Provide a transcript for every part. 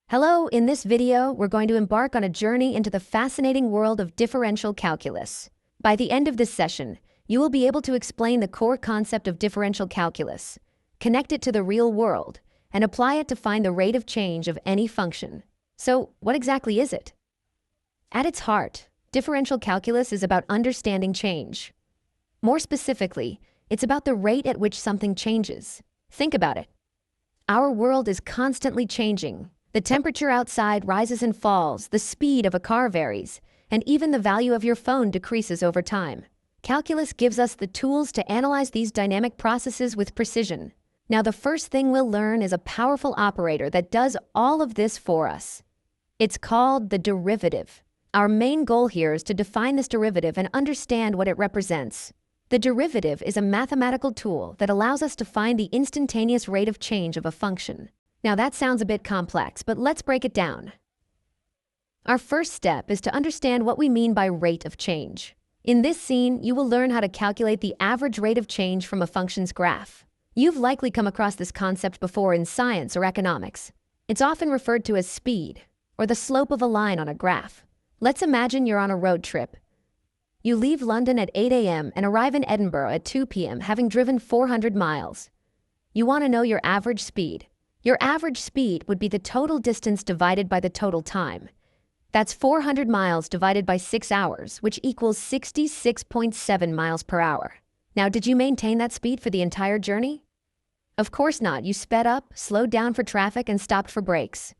Hello, in this video, we're going to embark on a journey into the fascinating world of differential calculus. By the end of this session, you will be able to explain the core concept of differential calculus, connect it to the real world, and apply it to find the rate of change of any function. So, what exactly is it? At its heart, differential calculus is about understanding change. More specifically, it's about the rate at which something changes. Think about it. Our world is constantly changing. The temperature outside rises and falls, the speed of a car varies, and even the value of your phone decreases over time. Calculus gives us the tools to analyze these dynamic processes with precision. Now, the first thing we'll learn is a powerful operator that does all of this for us. It's called the derivative. Our main goal here is to define this derivative and understand what it represents. The derivative is a mathematical tool that allows us to find the instantaneous rate of change of a function. Now that sounds a bit complex, but let's break it down. Our first step is to understand what we mean by rate of change. In this scene, you will learn how to calculate the average rate of change from a function's graph. You've likely come across this concept before in science or economics. It's often referred to as speed, or the slope of a line on a graph. Let's imagine you're on a road trip. You leave London at 8 a.m. and arrive in Edinburgh at 2 p.m. having driven 400 miles. You want to know your average speed. Your average speed would be the total distance divided by the total time. That's 400 miles divided by 6 hours, which equals 66.7 miles per hour. Now, did you maintain that speed for the entire journey? Of course not. You sped up, slowed down for traffic, and stopped for breaks.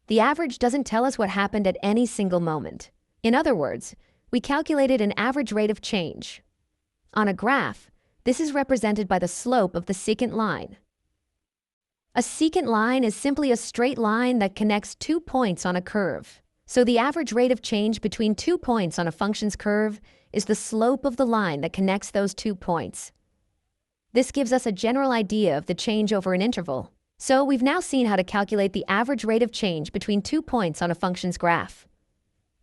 The average doesn't tell us what happened at any single moment. In other words, we calculated an average rate of change. On a graph, this is represented by the slope of the secant line. A secant line is simply a straight line that connects 2 points on a curve. So the average rate of change between 2 points on a function's curve is the slope of the line that connects those 2 points. This gives us a general idea of the change over an interval. So we've now seen how to calculate the average rate of change between 2 points on a function's graph.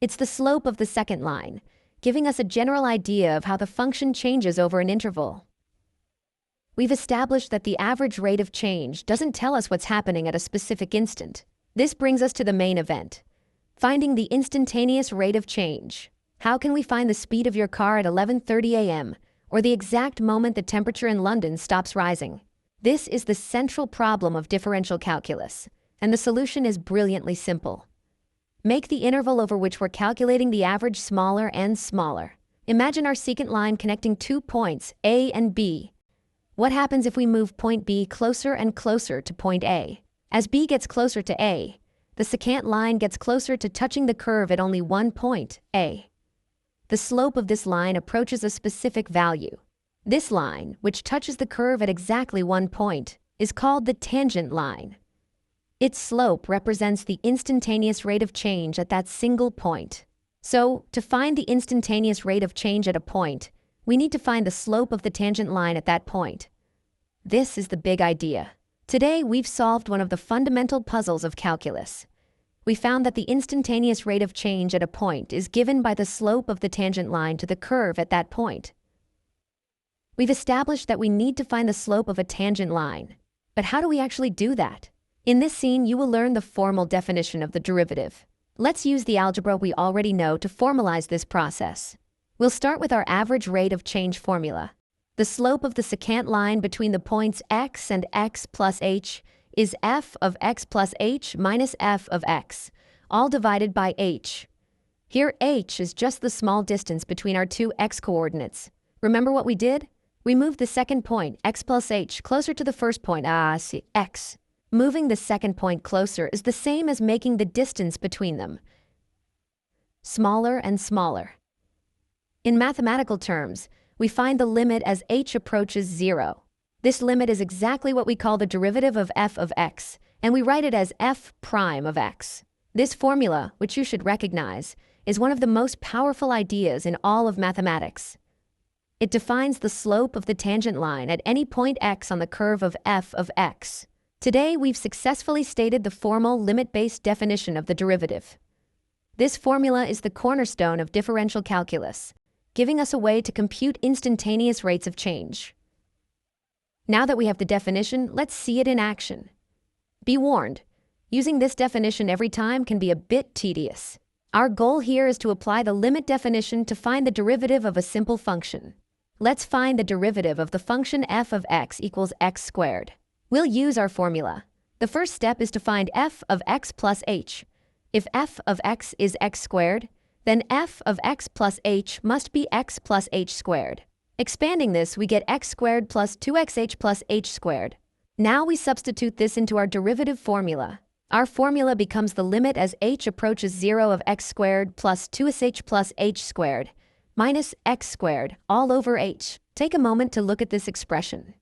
It's the slope of the secant line, giving us a general idea of how the function changes over an interval. We've established that the average rate of change doesn't tell us what's happening at a specific instant. This brings us to the main event, finding the instantaneous rate of change. How can we find the speed of your car at 11:30 a.m. or the exact moment the temperature in London stops rising? This is the central problem of differential calculus, and the solution is brilliantly simple. Make the interval over which we're calculating the average smaller and smaller. Imagine our secant line connecting 2 points, A and B. What happens if we move point B closer and closer to point A? As B gets closer to A, the secant line gets closer to touching the curve at only 1 point, A. The slope of this line approaches a specific value. This line, which touches the curve at exactly 1 point, is called the tangent line. Its slope represents the instantaneous rate of change at that single point. So, to find the instantaneous rate of change at a point, we need to find the slope of the tangent line at that point. This is the big idea. Today, we've solved one of the fundamental puzzles of calculus. We found that the instantaneous rate of change at a point is given by the slope of the tangent line to the curve at that point. We've established that we need to find the slope of a tangent line. But how do we actually do that? In this scene, you will learn the formal definition of the derivative. Let's use the algebra we already know to formalize this process. We'll start with our average rate of change formula. The slope of the secant line between the points x and x plus h is f of x plus h minus f of x, all divided by h. Here h is just the small distance between our two x coordinates. Remember what we did? We moved the second point, x plus h, closer to the first point, x. Moving the second point closer is the same as making the distance between them smaller and smaller. In mathematical terms, we find the limit as h approaches 0. This limit is exactly what we call the derivative of f of x, and we write it as f prime of x. This formula, which you should recognize, is one of the most powerful ideas in all of mathematics. It defines the slope of the tangent line at any point x on the curve of f of x. Today, we've successfully stated the formal limit-based definition of the derivative. This formula is the cornerstone of differential calculus, giving us a way to compute instantaneous rates of change. Now that we have the definition, let's see it in action. Be warned, Using this definition every time can be a bit tedious. Our goal here is to apply the limit definition to find the derivative of a simple function. Let's find the derivative of the function f of x equals x squared. We'll use our formula. The first step is to find f of x plus h. If f of x is x squared, then f of x plus h must be x plus h squared. Expanding this, we get x squared plus 2xh plus h squared. Now we substitute this into our derivative formula. Our formula becomes the limit as h approaches 0 of x squared plus 2sh plus h squared minus x squared all over h. Take a moment to look at this expression.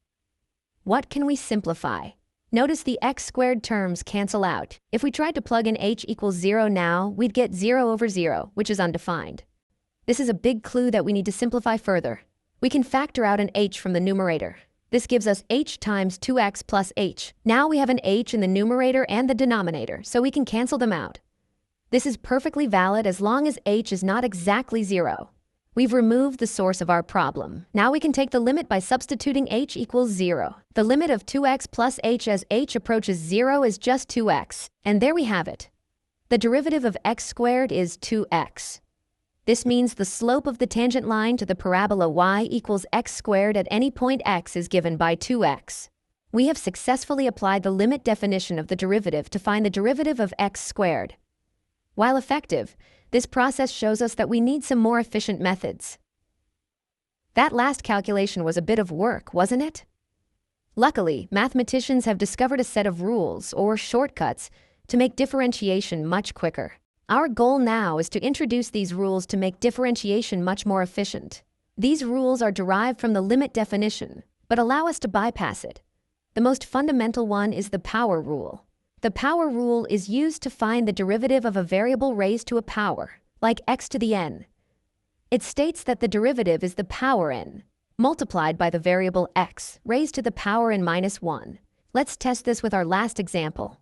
What can we simplify? Notice the x squared terms cancel out. If we tried to plug in h equals 0 now, we'd get 0 over 0, which is undefined. This is a big clue that we need to simplify further. We can factor out an h from the numerator. This gives us h times 2x plus h. Now we have an h in the numerator and the denominator, so we can cancel them out. This is perfectly valid as long as h is not exactly 0. We've removed the source of our problem. Now we can take the limit by substituting h equals 0. The limit of 2x plus h as h approaches 0 is just 2x. And there we have it. The derivative of x squared is 2x. This means the slope of the tangent line to the parabola y equals x squared at any point x is given by 2x. We have successfully applied the limit definition of the derivative to find the derivative of x squared. While effective, this process shows us that we need some more efficient methods. That last calculation was a bit of work, wasn't it? Luckily, mathematicians have discovered a set of rules, or shortcuts, to make differentiation much quicker. Our goal now is to introduce these rules to make differentiation much more efficient. These rules are derived from the limit definition, but allow us to bypass it. The most fundamental one is the power rule. The power rule is used to find the derivative of a variable raised to a power, like x to the n. It states that the derivative is the power n, multiplied by the variable x, raised to the power n minus 1. Let's test this with our last example.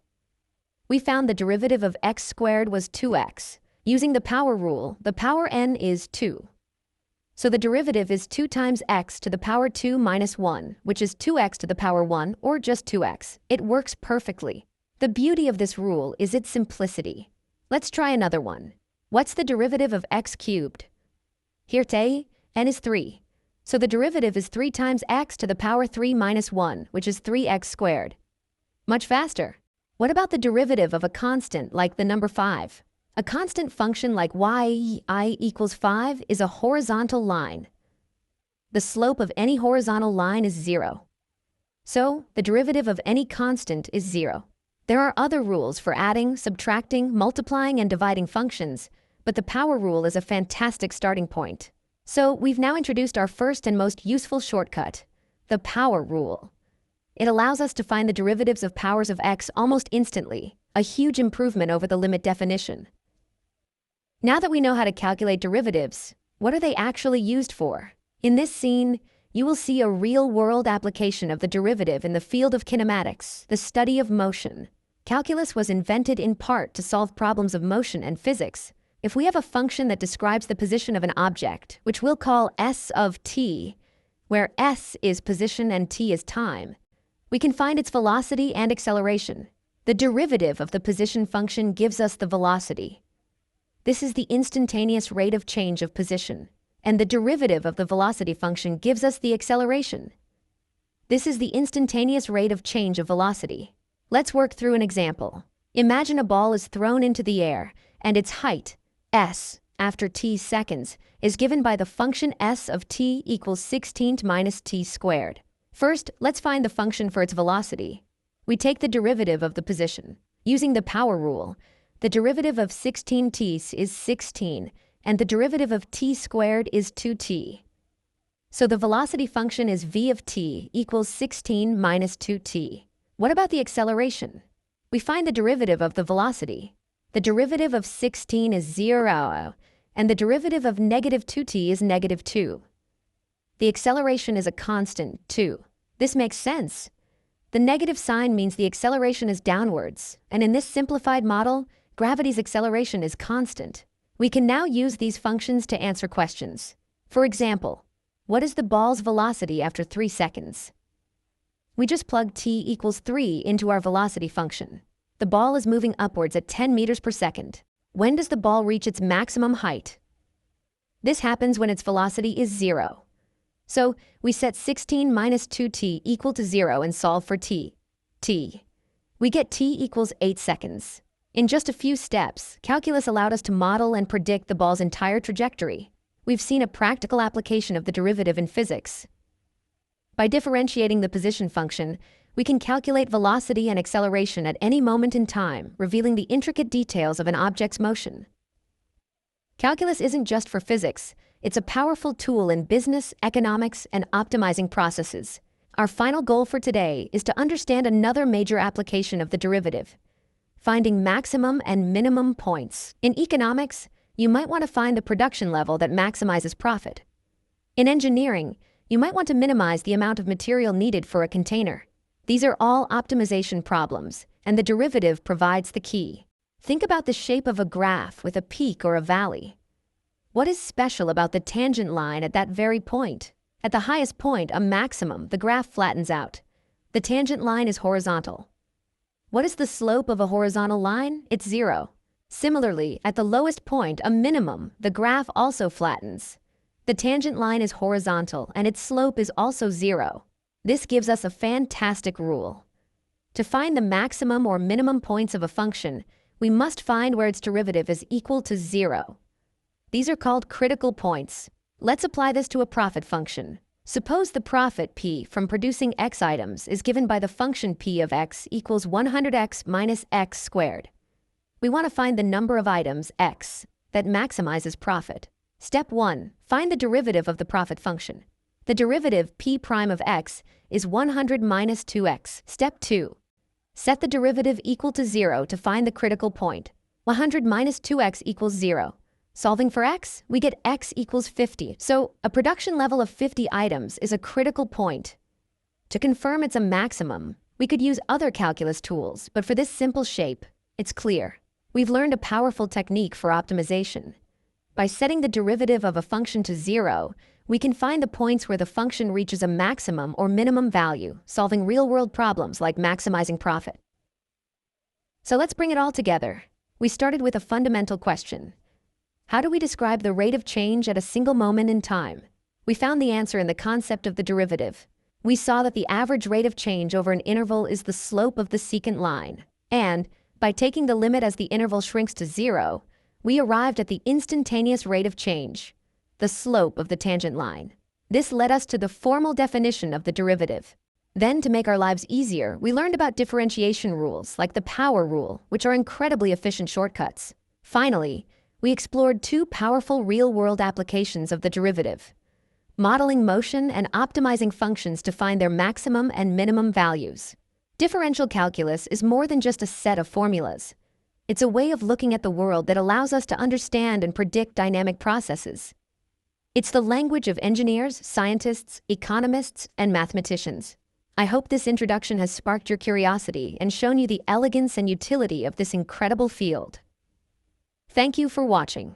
We found the derivative of x squared was 2x. Using the power rule, the power n is 2. So the derivative is 2 times x to the power 2 minus 1, which is 2x to the power 1, or just 2x. It works perfectly. The beauty of this rule is its simplicity. Let's try another one. What's the derivative of x cubed? Here n is 3. So the derivative is 3 times x to the power 3 minus 1, which is 3x squared. Much faster. What about the derivative of a constant like the number 5? A constant function like y equals 5 is a horizontal line. The slope of any horizontal line is 0. So the derivative of any constant is 0. There are other rules for adding, subtracting, multiplying, and dividing functions, but the power rule is a fantastic starting point. So we've now introduced our first and most useful shortcut, the power rule. It allows us to find the derivatives of powers of x almost instantly, a huge improvement over the limit definition. Now that we know how to calculate derivatives, what are they actually used for? In this scene, you will see a real-world application of the derivative in the field of kinematics, the study of motion. Calculus was invented in part to solve problems of motion and physics. If we have a function that describes the position of an object, which we'll call s of t, where s is position and t is time, we can find its velocity and acceleration. The derivative of the position function gives us the velocity. This is the instantaneous rate of change of position, and the derivative of the velocity function gives us the acceleration. This is the instantaneous rate of change of velocity. Let's work through an example. Imagine a ball is thrown into the air, and its height, s, after t seconds, is given by the function s of t equals 16 minus t squared. First, let's find the function for its velocity. We take the derivative of the position. Using the power rule, the derivative of 16t is 16, and the derivative of t squared is 2t. So the velocity function is v of t equals 16 minus 2t. What about the acceleration? We find the derivative of the velocity. The derivative of 16 is 0, and the derivative of negative 2t is negative 2. The acceleration is a constant, too. This makes sense. The negative sign means the acceleration is downwards, and in this simplified model, gravity's acceleration is constant. We can now use these functions to answer questions. For example, what is the ball's velocity after 3 seconds? We just plug t equals 3 into our velocity function. The ball is moving upwards at 10 meters per second. When does the ball reach its maximum height? This happens when its velocity is 0. So, we set 16 minus 2t equal to 0 and solve for t. We get t equals 8 seconds. In just a few steps, calculus allowed us to model and predict the ball's entire trajectory. We've seen a practical application of the derivative in physics. By differentiating the position function, we can calculate velocity and acceleration at any moment in time, revealing the intricate details of an object's motion. Calculus isn't just for physics, it's a powerful tool in business, economics, and optimizing processes. Our final goal for today is to understand another major application of the derivative: finding maximum and minimum points. In economics, you might want to find the production level that maximizes profit. In engineering, you might want to minimize the amount of material needed for a container. These are all optimization problems, and the derivative provides the key. Think about the shape of a graph with a peak or a valley. What is special about the tangent line at that very point? At the highest point, a maximum, the graph flattens out. The tangent line is horizontal. What is the slope of a horizontal line? It's 0. Similarly, at the lowest point, a minimum, the graph also flattens. The tangent line is horizontal, and its slope is also 0. This gives us a fantastic rule. To find the maximum or minimum points of a function, we must find where its derivative is equal to 0. These are called critical points. Let's apply this to a profit function. Suppose the profit P from producing x items is given by the function P of x equals 100x minus x squared. We want to find the number of items, x, that maximizes profit. Step 1. Find the derivative of the profit function. The derivative P prime of x is 100 minus 2x. Step 2. Set the derivative equal to 0 to find the critical point. 100 minus 2x equals 0. Solving for x, we get x equals 50. So, a production level of 50 items is a critical point. To confirm it's a maximum, we could use other calculus tools, but for this simple shape, it's clear. We've learned a powerful technique for optimization. By setting the derivative of a function to 0, we can find the points where the function reaches a maximum or minimum value, solving real-world problems like maximizing profit. So let's bring it all together. We started with a fundamental question. How do we describe the rate of change at a single moment in time? We found the answer in the concept of the derivative. We saw that the average rate of change over an interval is the slope of the secant line. And, by taking the limit as the interval shrinks to 0, we arrived at the instantaneous rate of change, the slope of the tangent line. This led us to the formal definition of the derivative. Then, to make our lives easier, we learned about differentiation rules, like the power rule, which are incredibly efficient shortcuts. Finally, we explored two powerful real-world applications of the derivative: modeling motion and optimizing functions to find their maximum and minimum values. Differential calculus is more than just a set of formulas. It's a way of looking at the world that allows us to understand and predict dynamic processes. It's the language of engineers, scientists, economists, and mathematicians. I hope this introduction has sparked your curiosity and shown you the elegance and utility of this incredible field. Thank you for watching.